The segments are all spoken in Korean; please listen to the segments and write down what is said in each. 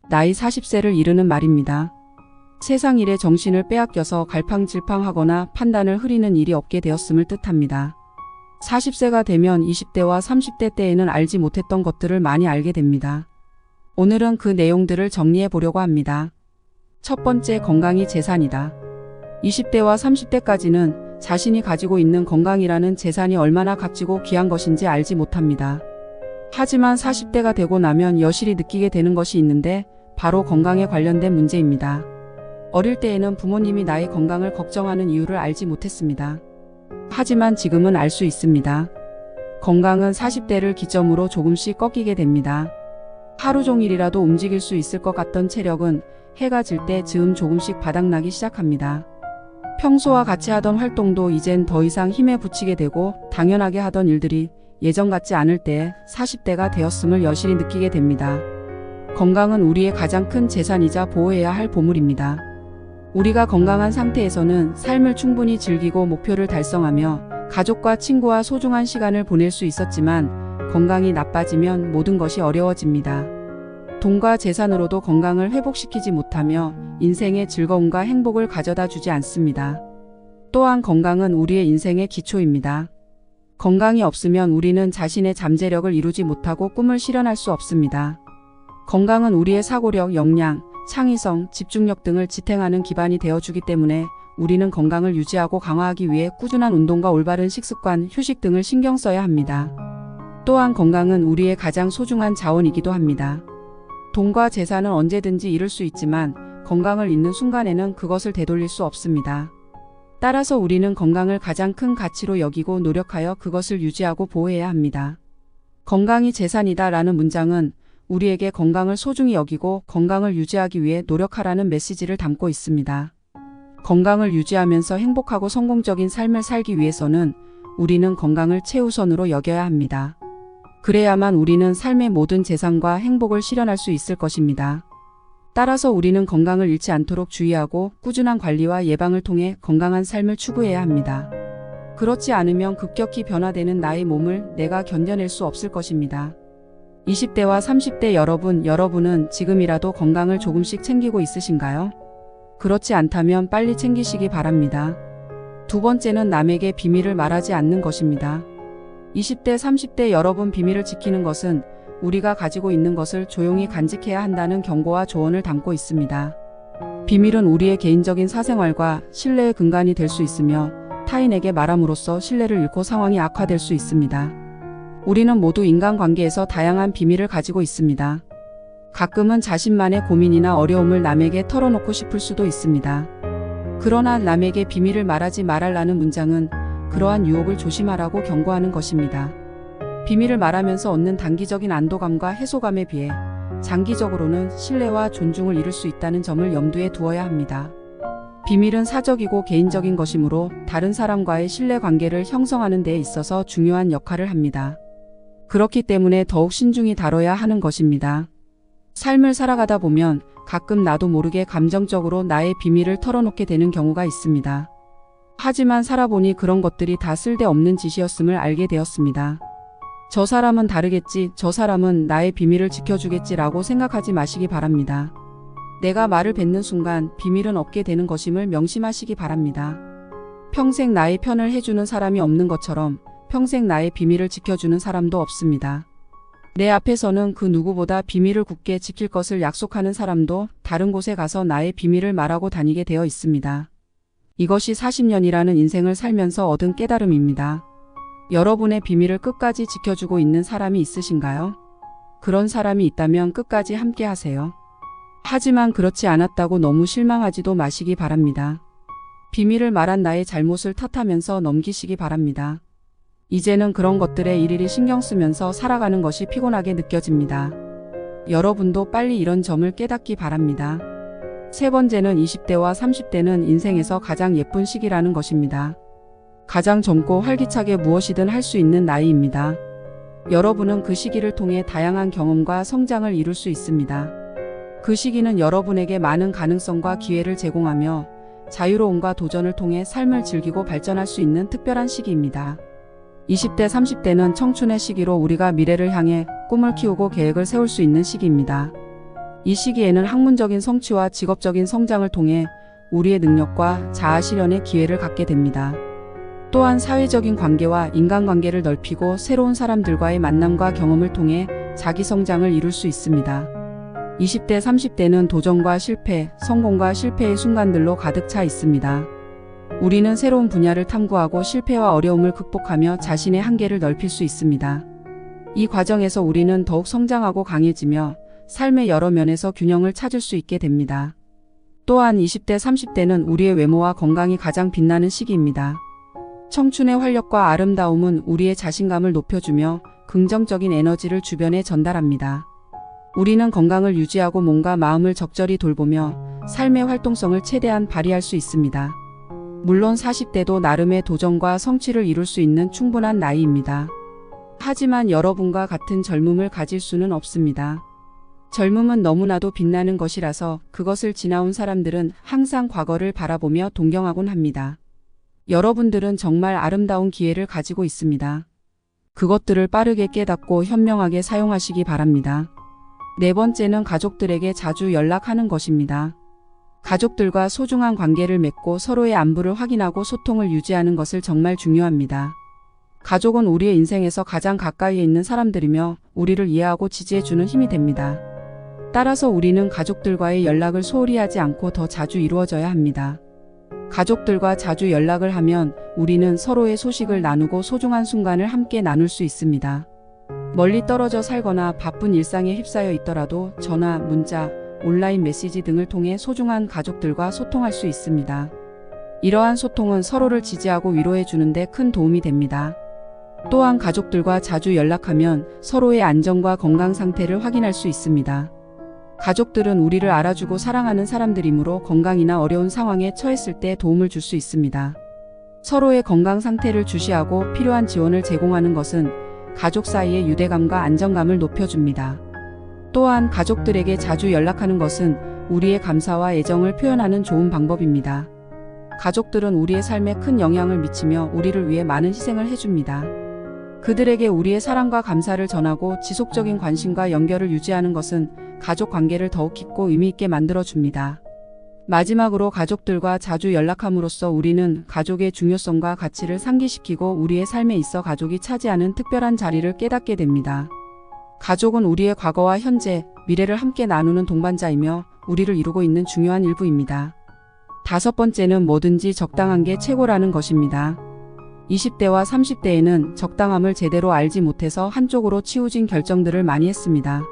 나이 40세를 이르는 말입니다. 세상 일에 정신을 빼앗겨서 갈팡질팡하거나 판단을 흐리는 일이 없게 되었음을 뜻합니다. 40세가 되면 20대와 30대 때에는 알지 못했던 것들을 많이 알게 됩니다. 오늘은 그 내용들을 정리해 보려고 합니다. 첫 번째, 건강이 재산이다. 20대와 30대까지는 자신이 가지고 있는 건강이라는 재산이 얼마나 값지고 귀한 것인지 알지 못합니다. 하지만 40대가 되고 나면 여실히 느끼게 되는 것이 있는데 바로 건강에 관련된 문제입니다. 어릴 때에는 부모님이 나의 건강을 걱정하는 이유를 알지 못했습니다. 하지만 지금은 알 수 있습니다. 건강은 40대를 기점으로 조금씩 꺾이게 됩니다. 하루 종일이라도 움직일 수 있을 것 같던 체력은 해가 질 때 즈음 조금씩 바닥나기 시작합니다. 평소와 같이 하던 활동도 이젠 더 이상 힘에 부치게 되고 당연하게 하던 일들이 예전 같지 않을 때 40대가 되었음을 여실히 느끼게 됩니다. 건강은 우리의 가장 큰 재산이자 보호해야 할 보물입니다. 우리가 건강한 상태에서는 삶을 충분히 즐기고 목표를 달성하며 가족과 친구와 소중한 시간을 보낼 수 있었지만 건강이 나빠지면 모든 것이 어려워집니다. 돈과 재산으로도 건강을 회복시키지 못하며 인생의 즐거움과 행복을 가져다 주지 않습니다. 또한 건강은 우리의 인생의 기초입니다. 건강이 없으면 우리는 자신의 잠재력을 이루지 못하고 꿈을 실현할 수 없습니다. 건강은 우리의 사고력, 역량, 창의성, 집중력 등을 지탱하는 기반이 되어주기 때문에 우리는 건강을 유지하고 강화하기 위해 꾸준한 운동과 올바른 식습관, 휴식 등을 신경 써야 합니다. 또한 건강은 우리의 가장 소중한 자원이기도 합니다. 돈과 재산은 언제든지 잃을 수 있지만 건강을 잃는 순간에는 그것을 되돌릴 수 없습니다. 따라서 우리는 건강을 가장 큰 가치로 여기고 노력하여 그것을 유지하고 보호해야 합니다. 건강이 재산이다 라는 문장은 우리에게 건강을 소중히 여기고 건강을 유지하기 위해 노력하라는 메시지를 담고 있습니다. 건강을 유지하면서 행복하고 성공적인 삶을 살기 위해서는 우리는 건강을 최우선으로 여겨야 합니다. 그래야만 우리는 삶의 모든 재산과 행복을 실현할 수 있을 것입니다. 따라서 우리는 건강을 잃지 않도록 주의하고 꾸준한 관리와 예방을 통해 건강한 삶을 추구해야 합니다. 그렇지 않으면 급격히 변화되는 나의 몸을 내가 견뎌낼 수 없을 것입니다. 20대와 30대 여러분은 지금이라도 건강을 조금씩 챙기고 있으신가요? 그렇지 않다면 빨리 챙기시기 바랍니다. 두 번째는 남에게 비밀을 말하지 않는 것입니다. 20대, 30대 여러분, 비밀을 지키는 것은 우리가 가지고 있는 것을 조용히 간직해야 한다는 경고와 조언을 담고 있습니다. 비밀은 우리의 개인적인 사생활과 신뢰의 근간이 될 수 있으며 타인에게 말함으로써 신뢰를 잃고 상황이 악화될 수 있습니다. 우리는 모두 인간관계에서 다양한 비밀을 가지고 있습니다. 가끔은 자신만의 고민이나 어려움을 남에게 털어놓고 싶을 수도 있습니다. 그러나 남에게 비밀을 말하지 말라는 문장은 그러한 유혹을 조심하라고 경고하는 것입니다. 비밀을 말하면서 얻는 단기적인 안도감과 해소감에 비해 장기적으로는 신뢰와 존중을 잃을 수 있다는 점을 염두에 두어야 합니다. 비밀은 사적이고 개인적인 것이므로 다른 사람과의 신뢰관계를 형성하는 데 있어서 중요한 역할을 합니다. 그렇기 때문에 더욱 신중히 다뤄야 하는 것입니다. 삶을 살아가다 보면 가끔 나도 모르게 감정적으로 나의 비밀을 털어놓게 되는 경우가 있습니다. 하지만 살아보니 그런 것들이 다 쓸데없는 짓이었음을 알게 되었습니다. 저 사람은 다르겠지, 저 사람은 나의 비밀을 지켜주겠지라고 생각하지 마시기 바랍니다. 내가 말을 뱉는 순간 비밀은 없게 되는 것임을 명심하시기 바랍니다. 평생 나의 편을 해주는 사람이 없는 것처럼 평생 나의 비밀을 지켜주는 사람도 없습니다. 내 앞에서는 그 누구보다 비밀을 굳게 지킬 것을 약속하는 사람도 다른 곳에 가서 나의 비밀을 말하고 다니게 되어 있습니다. 이것이 40년이라는 인생을 살면서 얻은 깨달음입니다. 여러분의 비밀을 끝까지 지켜주고 있는 사람이 있으신가요? 그런 사람이 있다면 끝까지 함께 하세요. 하지만 그렇지 않았다고 너무 실망하지도 마시기 바랍니다. 비밀을 말한 나의 잘못을 탓하면서 넘기시기 바랍니다. 이제는 그런 것들에 일일이 신경 쓰면서 살아가는 것이 피곤하게 느껴집니다. 여러분도 빨리 이런 점을 깨닫기 바랍니다. 세 번째는 20대와 30대는 인생에서 가장 예쁜 시기라는 것입니다. 가장 젊고 활기차게 무엇이든 할 수 있는 나이입니다. 여러분은 그 시기를 통해 다양한 경험과 성장을 이룰 수 있습니다. 그 시기는 여러분에게 많은 가능성과 기회를 제공하며 자유로움과 도전을 통해 삶을 즐기고 발전할 수 있는 특별한 시기입니다. 20대, 30대는 청춘의 시기로 우리가 미래를 향해 꿈을 키우고 계획을 세울 수 있는 시기입니다. 이 시기에는 학문적인 성취와 직업적인 성장을 통해 우리의 능력과 자아 실현의 기회를 갖게 됩니다. 또한 사회적인 관계와 인간관계를 넓히고 새로운 사람들과의 만남과 경험을 통해 자기 성장을 이룰 수 있습니다. 20대, 30대는 도전과 실패, 성공과 실패의 순간들로 가득 차 있습니다. 우리는 새로운 분야를 탐구하고 실패와 어려움을 극복하며 자신의 한계를 넓힐 수 있습니다. 이 과정에서 우리는 더욱 성장하고 강해지며 삶의 여러 면에서 균형을 찾을 수 있게 됩니다. 또한 20대, 30대는 우리의 외모와 건강이 가장 빛나는 시기입니다. 청춘의 활력과 아름다움은 우리의 자신감을 높여주며 긍정적인 에너지를 주변에 전달합니다. 우리는 건강을 유지하고 몸과 마음을 적절히 돌보며 삶의 활동성을 최대한 발휘할 수 있습니다. 물론 40대도 나름의 도전과 성취를 이룰 수 있는 충분한 나이입니다. 하지만 여러분과 같은 젊음을 가질 수는 없습니다. 젊음은 너무나도 빛나는 것이라서 그것을 지나온 사람들은 항상 과거를 바라보며 동경하곤 합니다. 여러분들은 정말 아름다운 기회를 가지고 있습니다. 그것들을 빠르게 깨닫고 현명하게 사용하시기 바랍니다. 네 번째는 가족들에게 자주 연락하는 것입니다. 가족들과 소중한 관계를 맺고 서로의 안부를 확인하고 소통을 유지하는 것을 정말 중요합니다. 가족은 우리의 인생에서 가장 가까이에 있는 사람들이며 우리를 이해하고 지지해주는 힘이 됩니다. 따라서 우리는 가족들과의 연락을 소홀히 하지 않고 더 자주 이루어져야 합니다. 가족들과 자주 연락을 하면 우리는 서로의 소식을 나누고 소중한 순간을 함께 나눌 수 있습니다. 멀리 떨어져 살거나 바쁜 일상에 휩싸여 있더라도 전화, 문자, 온라인 메시지 등을 통해 소중한 가족들과 소통할 수 있습니다. 이러한 소통은 서로를 지지하고 위로해 주는데 큰 도움이 됩니다. 또한 가족들과 자주 연락하면 서로의 안전과 건강 상태를 확인할 수 있습니다. 가족들은 우리를 알아주고 사랑하는 사람들이므로 건강이나 어려운 상황에 처했을 때 도움을 줄 수 있습니다. 서로의 건강 상태를 주시하고 필요한 지원을 제공하는 것은 가족 사이의 유대감과 안정감을 높여줍니다. 또한 가족들에게 자주 연락하는 것은 우리의 감사와 애정을 표현하는 좋은 방법입니다. 가족들은 우리의 삶에 큰 영향을 미치며 우리를 위해 많은 희생을 해줍니다. 그들에게 우리의 사랑과 감사를 전하고 지속적인 관심과 연결을 유지하는 것은 가족 관계를 더욱 깊고 의미 있게 만들어줍니다. 마지막으로 가족들과 자주 연락함으로써 우리는 가족의 중요성과 가치를 상기시키고 우리의 삶에 있어 가족이 차지하는 특별한 자리를 깨닫게 됩니다. 가족은 우리의 과거와 현재, 미래를 함께 나누는 동반자이며 우리를 이루고 있는 중요한 일부입니다. 다섯 번째는 뭐든지 적당한 게 최고라는 것입니다. 20대와 30대에는 적당함을 제대로 알지 못해서 한쪽으로 치우친 결정들을 많이 했습니다.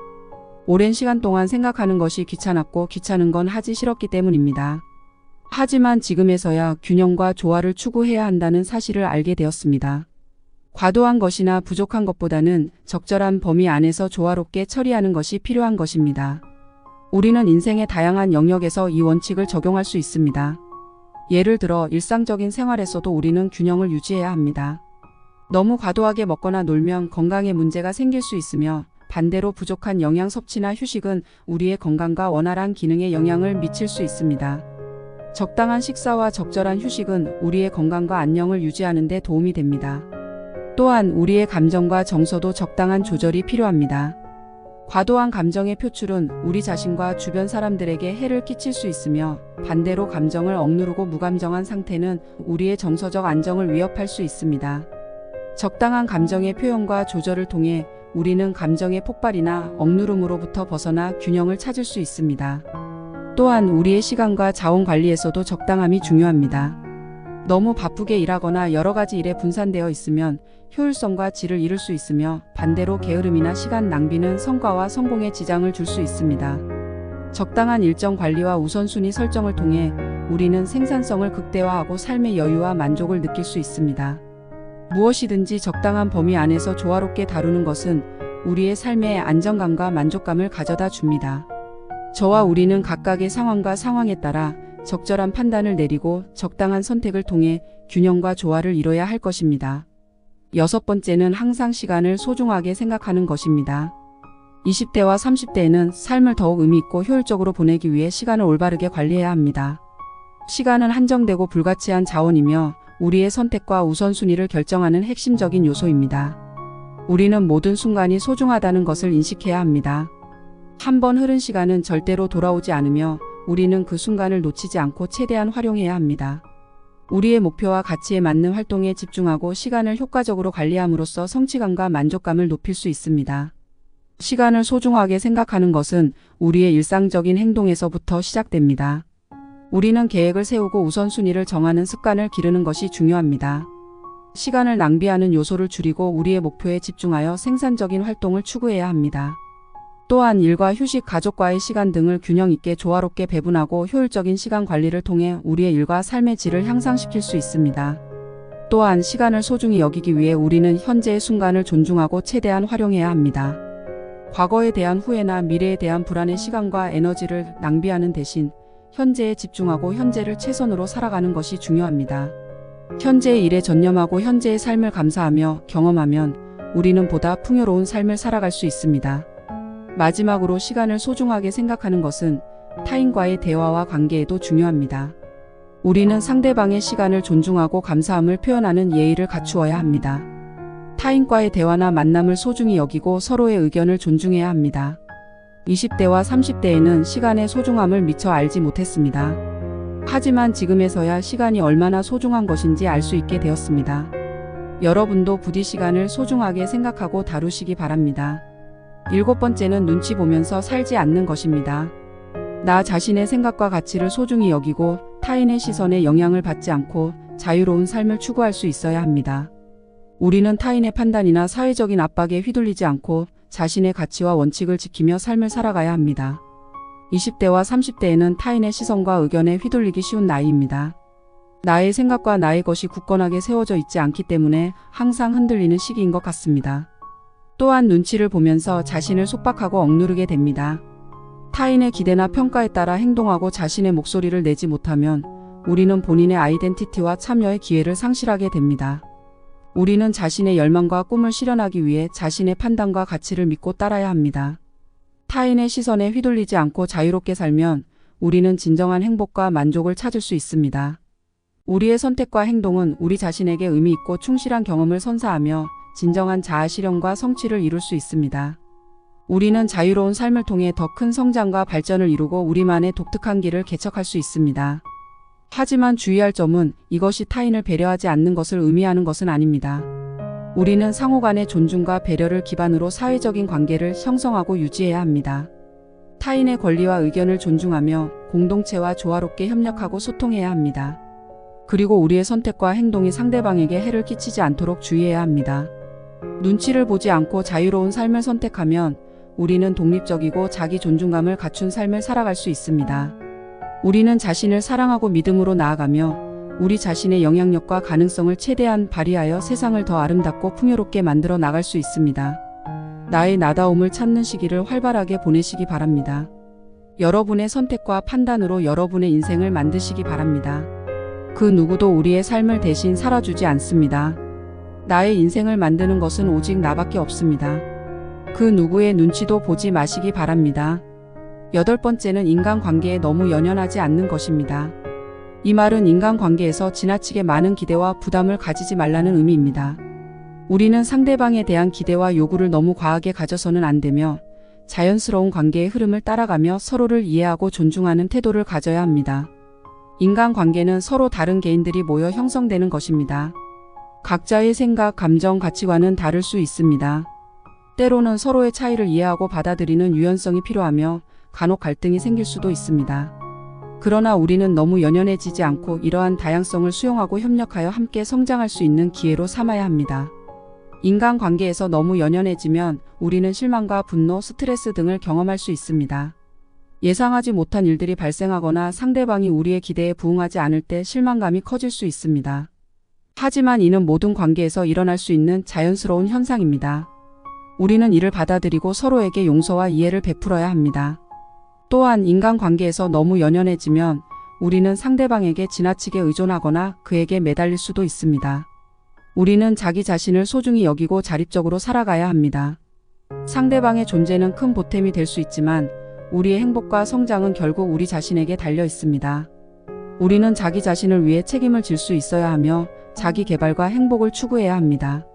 오랜 시간 동안 생각하는 것이 귀찮았고 귀찮은 건 하기 싫었기 때문입니다. 하지만 지금에서야 균형과 조화를 추구해야 한다는 사실을 알게 되었습니다. 과도한 것이나 부족한 것보다는 적절한 범위 안에서 조화롭게 처리하는 것이 필요한 것입니다. 우리는 인생의 다양한 영역에서 이 원칙을 적용할 수 있습니다. 예를 들어 일상적인 생활에서도 우리는 균형을 유지해야 합니다. 너무 과도하게 먹거나 놀면 건강에 문제가 생길 수 있으며 반대로 부족한 영양 섭취나 휴식은 우리의 건강과 원활한 기능에 영향을 미칠 수 있습니다. 적당한 식사와 적절한 휴식은 우리의 건강과 안녕을 유지하는 데 도움이 됩니다. 또한 우리의 감정과 정서도 적당한 조절이 필요합니다. 과도한 감정의 표출은 우리 자신과 주변 사람들에게 해를 끼칠 수 있으며 반대로 감정을 억누르고 무감정한 상태는 우리의 정서적 안정을 위협할 수 있습니다. 적당한 감정의 표현과 조절을 통해 우리는 감정의 폭발이나 억누름으로부터 벗어나 균형을 찾을 수 있습니다. 또한 우리의 시간과 자원 관리에서도 적당함이 중요합니다. 너무 바쁘게 일하거나 여러 가지 일에 분산되어 있으면 효율성과 질을 잃을 수 있으며 반대로 게으름이나 시간 낭비는 성과와 성공에 지장을 줄 수 있습니다. 적당한 일정 관리와 우선순위 설정을 통해 우리는 생산성을 극대화하고 삶의 여유와 만족을 느낄 수 있습니다. 무엇이든지 적당한 범위 안에서 조화롭게 다루는 것은 우리의 삶에 안정감과 만족감을 가져다 줍니다. 저와 우리는 각각의 상황과 상황에 따라 적절한 판단을 내리고 적당한 선택을 통해 균형과 조화를 이뤄야 할 것입니다. 여섯 번째는 항상 시간을 소중하게 생각하는 것입니다. 20대와 30대에는 삶을 더욱 의미있고 효율적으로 보내기 위해 시간을 올바르게 관리해야 합니다. 시간은 한정되고 불가치한 자원이며 우리의 선택과 우선순위를 결정하는 핵심적인 요소입니다. 우리는 모든 순간이 소중하다는 것을 인식해야 합니다. 한 번 흐른 시간은 절대로 돌아오지 않으며 우리는 그 순간을 놓치지 않고 최대한 활용해야 합니다. 우리의 목표와 가치에 맞는 활동에 집중하고 시간을 효과적으로 관리함으로써 성취감과 만족감을 높일 수 있습니다. 시간을 소중하게 생각하는 것은 우리의 일상적인 행동에서부터 시작됩니다. 우리는 계획을 세우고 우선순위를 정하는 습관을 기르는 것이 중요합니다. 시간을 낭비하는 요소를 줄이고 우리의 목표에 집중하여 생산적인 활동을 추구해야 합니다. 또한 일과 휴식, 가족과의 시간 등을 균형 있게 조화롭게 배분하고 효율적인 시간 관리를 통해 우리의 일과 삶의 질을 향상시킬 수 있습니다. 또한 시간을 소중히 여기기 위해 우리는 현재의 순간을 존중하고 최대한 활용해야 합니다. 과거에 대한 후회나 미래에 대한 불안의 시간과 에너지를 낭비하는 대신 현재에 집중하고 현재를 최선으로 살아가는 것이 중요합니다. 현재의 일에 전념하고 현재의 삶을 감사하며 경험하면 우리는 보다 풍요로운 삶을 살아갈 수 있습니다. 마지막으로 시간을 소중하게 생각하는 것은 타인과의 대화와 관계에도 중요합니다. 우리는 상대방의 시간을 존중하고 감사함을 표현하는 예의를 갖추어야 합니다. 타인과의 대화나 만남을 소중히 여기고 서로의 의견을 존중해야 합니다. 20대와 30대에는 시간의 소중함을 미처 알지 못했습니다. 하지만 지금에서야 시간이 얼마나 소중한 것인지 알 수 있게 되었습니다. 여러분도 부디 시간을 소중하게 생각하고 다루시기 바랍니다. 7번째는 눈치 보면서 살지 않는 것입니다. 나 자신의 생각과 가치를 소중히 여기고 타인의 시선에 영향을 받지 않고 자유로운 삶을 추구할 수 있어야 합니다. 우리는 타인의 판단이나 사회적인 압박에 휘둘리지 않고 자신의 가치와 원칙을 지키며 삶을 살아가야 합니다. 20대와 30대에는 타인의 시선과 의견에 휘둘리기 쉬운 나이입니다. 나의 생각과 나의 것이 굳건하게 세워져 있지 않기 때문에 항상 흔들리는 시기인 것 같습니다. 또한 눈치를 보면서 자신을 속박하고 억누르게 됩니다. 타인의 기대나 평가에 따라 행동하고 자신의 목소리를 내지 못하면 우리는 본인의 아이덴티티와 참여의 기회를 상실하게 됩니다. 우리는 자신의 열망과 꿈을 실현하기 위해 자신의 판단과 가치를 믿고 따라야 합니다. 타인의 시선에 휘둘리지 않고 자유롭게 살면 우리는 진정한 행복과 만족을 찾을 수 있습니다. 우리의 선택과 행동은 우리 자신에게 의미 있고 충실한 경험을 선사하며 진정한 자아 실현과 성취를 이룰 수 있습니다. 우리는 자유로운 삶을 통해 더 큰 성장과 발전을 이루고 우리만의 독특한 길을 개척할 수 있습니다. 하지만 주의할 점은 이것이 타인을 배려하지 않는 것을 의미하는 것은 아닙니다. 우리는 상호 간의 존중과 배려를 기반으로 사회적인 관계를 형성하고 유지해야 합니다. 타인의 권리와 의견을 존중하며 공동체와 조화롭게 협력하고 소통해야 합니다. 그리고 우리의 선택과 행동이 상대방에게 해를 끼치지 않도록 주의해야 합니다. 눈치를 보지 않고 자유로운 삶을 선택하면 우리는 독립적이고 자기 존중감을 갖춘 삶을 살아갈 수 있습니다. 우리는 자신을 사랑하고 믿음으로 나아가며 우리 자신의 영향력과 가능성을 최대한 발휘하여 세상을 더 아름답고 풍요롭게 만들어 나갈 수 있습니다. 나의 나다움을 찾는 시기를 활발하게 보내시기 바랍니다. 여러분의 선택과 판단으로 여러분의 인생을 만드시기 바랍니다. 그 누구도 우리의 삶을 대신 살아주지 않습니다. 나의 인생을 만드는 것은 오직 나밖에 없습니다. 그 누구의 눈치도 보지 마시기 바랍니다. 8번째는 인간관계에 너무 연연하지 않는 것입니다. 이 말은 인간관계에서 지나치게 많은 기대와 부담을 가지지 말라는 의미입니다. 우리는 상대방에 대한 기대와 요구를 너무 과하게 가져서는 안 되며 자연스러운 관계의 흐름을 따라가며 서로를 이해하고 존중하는 태도를 가져야 합니다. 인간관계는 서로 다른 개인들이 모여 형성되는 것입니다. 각자의 생각, 감정, 가치관은 다를 수 있습니다. 때로는 서로의 차이를 이해하고 받아들이는 유연성이 필요하며 간혹 갈등이 생길 수도 있습니다. 그러나 우리는 너무 연연해지지 않고 이러한 다양성을 수용하고 협력하여 함께 성장할 수 있는 기회로 삼아야 합니다. 인간관계에서 너무 연연해지면 우리는 실망과 분노, 스트레스 등을 경험할 수 있습니다. 예상하지 못한 일들이 발생하거나 상대방이 우리의 기대에 부응하지 않을 때 실망감이 커질 수 있습니다. 하지만 이는 모든 관계에서 일어날 수 있는 자연스러운 현상입니다. 우리는 이를 받아들이고 서로에게 용서와 이해를 베풀어야 합니다. 또한 인간관계에서 너무 연연해지면 우리는 상대방에게 지나치게 의존하거나 그에게 매달릴 수도 있습니다. 우리는 자기 자신을 소중히 여기고 자립적으로 살아가야 합니다. 상대방의 존재는 큰 보탬이 될 수 있지만 우리의 행복과 성장은 결국 우리 자신에게 달려 있습니다. 우리는 자기 자신을 위해 책임을 질 수 있어야 하며 자기 개발과 행복을 추구해야 합니다.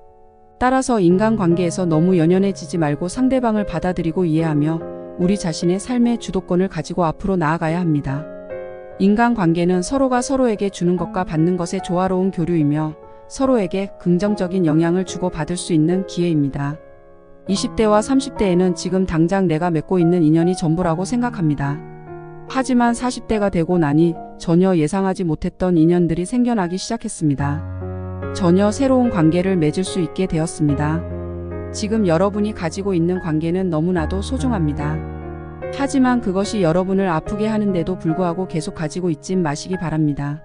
따라서 인간관계에서 너무 연연해지지 말고 상대방을 받아들이고 이해하며 우리 자신의 삶의 주도권을 가지고 앞으로 나아가야 합니다. 인간관계는 서로가 서로에게 주는 것과 받는 것의 조화로운 교류이며 서로에게 긍정적인 영향을 주고받을 수 있는 기회입니다. 20대와 30대에는 지금 당장 내가 맺고 있는 인연이 전부라고 생각합니다. 하지만 40대가 되고 나니 전혀 예상하지 못했던 인연들이 생겨나기 시작했습니다. 전혀 새로운 관계를 맺을 수 있게 되었습니다. 지금 여러분이 가지고 있는 관계는 너무나도 소중합니다. 하지만 그것이 여러분을 아프게 하는데도 불구하고 계속 가지고 있진 마시기 바랍니다.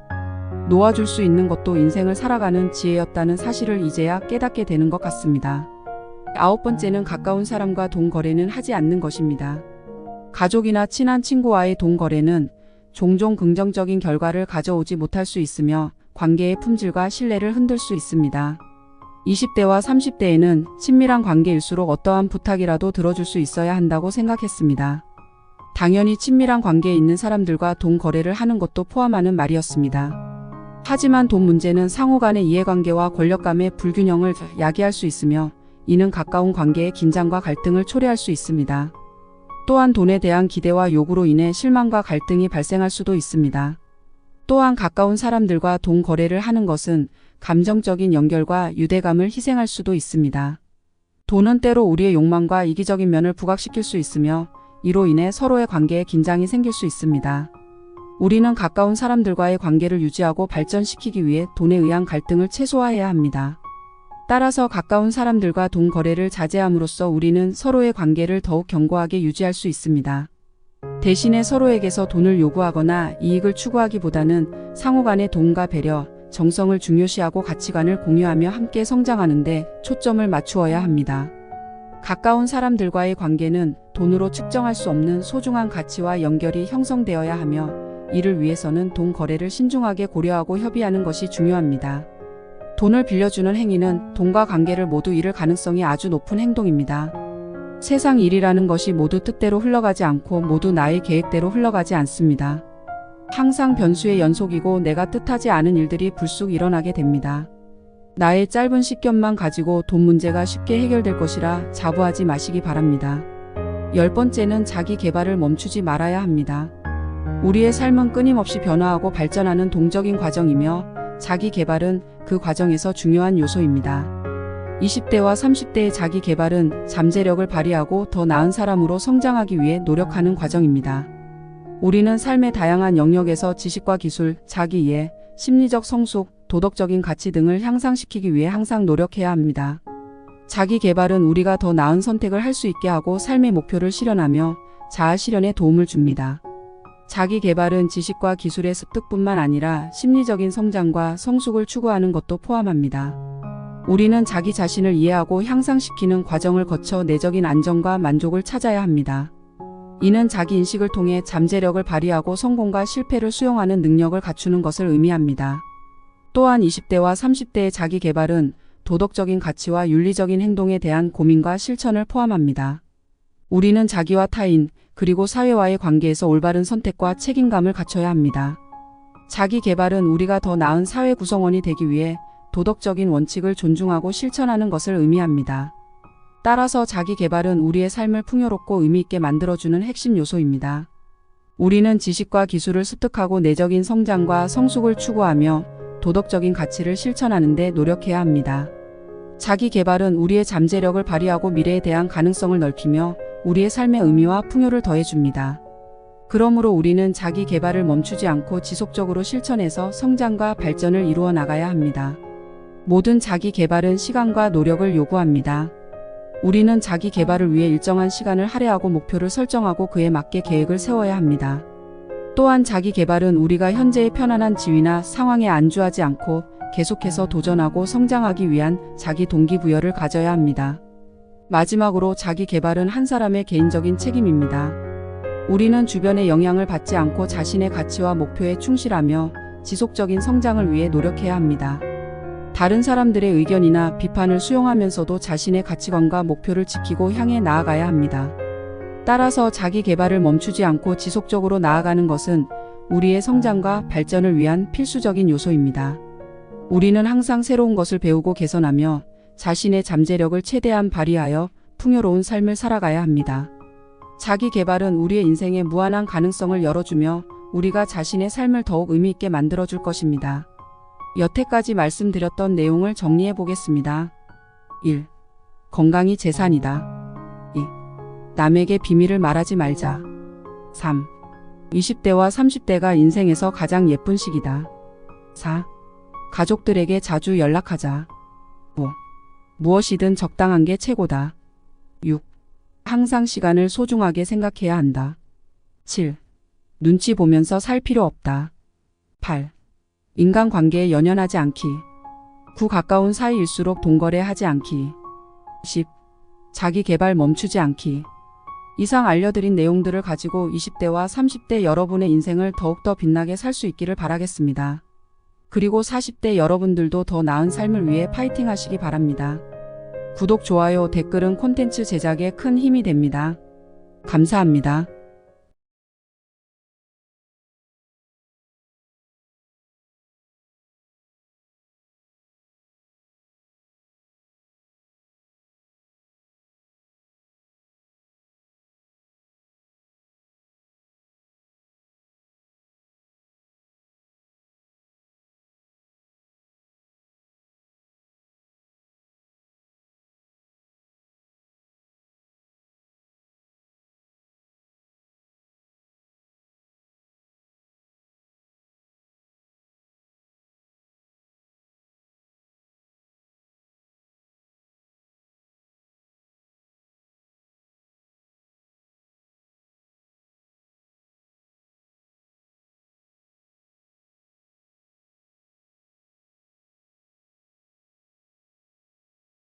놓아줄 수 있는 것도 인생을 살아가는 지혜였다는 사실을 이제야 깨닫게 되는 것 같습니다. 9번째는 가까운 사람과 돈 거래는 하지 않는 것입니다. 가족이나 친한 친구와의 돈 거래는 종종 긍정적인 결과를 가져오지 못할 수 있으며 관계의 품질과 신뢰를 흔들 수 있습니다. 20대와 30대에는 친밀한 관계일수록 어떠한 부탁이라도 들어줄 수 있어야 한다고 생각했습니다. 당연히 친밀한 관계에 있는 사람들과 돈 거래를 하는 것도 포함하는 말이었습니다. 하지만 돈 문제는 상호 간의 이해관계와 권력감의 불균형을 야기할 수 있으며 이는 가까운 관계의 긴장과 갈등을 초래할 수 있습니다. 또한 돈에 대한 기대와 요구로 인해 실망과 갈등이 발생할 수도 있습니다. 또한 가까운 사람들과 돈 거래를 하는 것은 감정적인 연결과 유대감을 희생할 수도 있습니다. 돈은 때로 우리의 욕망과 이기적인 면을 부각시킬 수 있으며 이로 인해 서로의 관계에 긴장이 생길 수 있습니다. 우리는 가까운 사람들과의 관계를 유지하고 발전시키기 위해 돈에 의한 갈등을 최소화해야 합니다. 따라서 가까운 사람들과 돈 거래를 자제함으로써 우리는 서로의 관계를 더욱 견고하게 유지할 수 있습니다. 대신에 서로에게서 돈을 요구하거나 이익을 추구하기보다는 상호 간의 돈과 배려, 정성을 중요시하고 가치관을 공유하며 함께 성장하는 데 초점을 맞추어야 합니다. 가까운 사람들과의 관계는 돈으로 측정할 수 없는 소중한 가치와 연결이 형성되어야 하며 이를 위해서는 돈 거래를 신중하게 고려하고 협의하는 것이 중요합니다. 돈을 빌려주는 행위는 돈과 관계를 모두 잃을 가능성이 아주 높은 행동입니다. 세상 일이라는 것이 모두 뜻대로 흘러가지 않고 모두 나의 계획대로 흘러가지 않습니다. 항상 변수의 연속이고 내가 뜻하지 않은 일들이 불쑥 일어나게 됩니다. 나의 짧은 식견만 가지고 돈 문제가 쉽게 해결될 것이라 자부하지 마시기 바랍니다. 10번째는 자기 개발을 멈추지 말아야 합니다. 우리의 삶은 끊임없이 변화하고 발전하는 동적인 과정이며 자기 개발은 그 과정에서 중요한 요소입니다. 20대와 30대의 자기 개발은 잠재력을 발휘하고 더 나은 사람으로 성장하기 위해 노력하는 과정입니다. 우리는 삶의 다양한 영역에서 지식과 기술, 자기 이해, 심리적 성숙, 도덕적인 가치 등을 향상시키기 위해 항상 노력해야 합니다. 자기 개발은 우리가 더 나은 선택을 할 수 있게 하고 삶의 목표를 실현하며 자아 실현에 도움을 줍니다. 자기 개발은 지식과 기술의 습득뿐만 아니라 심리적인 성장과 성숙을 추구하는 것도 포함합니다. 우리는 자기 자신을 이해하고 향상시키는 과정을 거쳐 내적인 안정과 만족을 찾아야 합니다. 이는 자기 인식을 통해 잠재력을 발휘하고 성공과 실패를 수용하는 능력을 갖추는 것을 의미합니다. 또한 20대와 30대의 자기 개발은 도덕적인 가치와 윤리적인 행동에 대한 고민과 실천을 포함합니다. 우리는 자기와 타인, 그리고 사회와의 관계에서 올바른 선택과 책임감을 갖춰야 합니다. 자기 개발은 우리가 더 나은 사회 구성원이 되기 위해 도덕적인 원칙을 존중하고 실천하는 것을 의미합니다. 따라서 자기 개발은 우리의 삶을 풍요롭고 의미있게 만들어주는 핵심 요소입니다. 우리는 지식과 기술을 습득하고 내적인 성장과 성숙을 추구하며 도덕적인 가치를 실천하는 데 노력해야 합니다. 자기 개발은 우리의 잠재력을 발휘하고 미래에 대한 가능성을 넓히며 우리의 삶의 의미와 풍요를 더해줍니다. 그러므로 우리는 자기 개발을 멈추지 않고 지속적으로 실천해서 성장과 발전을 이루어 나가야 합니다. 모든 자기 개발은 시간과 노력을 요구합니다. 우리는 자기 개발을 위해 일정한 시간을 할애하고 목표를 설정하고 그에 맞게 계획을 세워야 합니다. 또한 자기 개발은 우리가 현재의 편안한 지위나 상황에 안주하지 않고 계속해서 도전하고 성장하기 위한 자기 동기부여를 가져야 합니다. 마지막으로 자기 개발은 한 사람의 개인적인 책임입니다. 우리는 주변의 영향을 받지 않고 자신의 가치와 목표에 충실하며 지속적인 성장을 위해 노력해야 합니다. 다른 사람들의 의견이나 비판을 수용하면서도 자신의 가치관과 목표를 지키고 향해 나아가야 합니다. 따라서 자기 개발을 멈추지 않고 지속적으로 나아가는 것은 우리의 성장과 발전을 위한 필수적인 요소입니다. 우리는 항상 새로운 것을 배우고 개선하며 자신의 잠재력을 최대한 발휘하여 풍요로운 삶을 살아가야 합니다. 자기 개발은 우리의 인생에 무한한 가능성을 열어주며 우리가 자신의 삶을 더욱 의미 있게 만들어줄 것입니다. 여태까지 말씀드렸던 내용을 정리해 보겠습니다. 1. 건강이 재산이다. 2. 남에게 비밀을 말하지 말자. 3. 20대와 30대가 인생에서 가장 예쁜 시기다. 4. 가족들에게 자주 연락하자. 5. 무엇이든 적당한 게 최고다. 6. 항상 시간을 소중하게 생각해야 한다. 7. 눈치 보면서 살 필요 없다. 8. 인간관계에 연연하지 않기. 9. 가까운 사이일수록 동거래하지 않기. 10. 자기 개발 멈추지 않기. 이상 알려드린 내용들을 가지고 20대와 30대 여러분의 인생을 더욱더 빛나게 살 수 있기를 바라겠습니다. 그리고 40대 여러분들도 더 나은 삶을 위해 파이팅 하시기 바랍니다. 구독, 좋아요, 댓글은 콘텐츠 제작에 큰 힘이 됩니다. 감사합니다.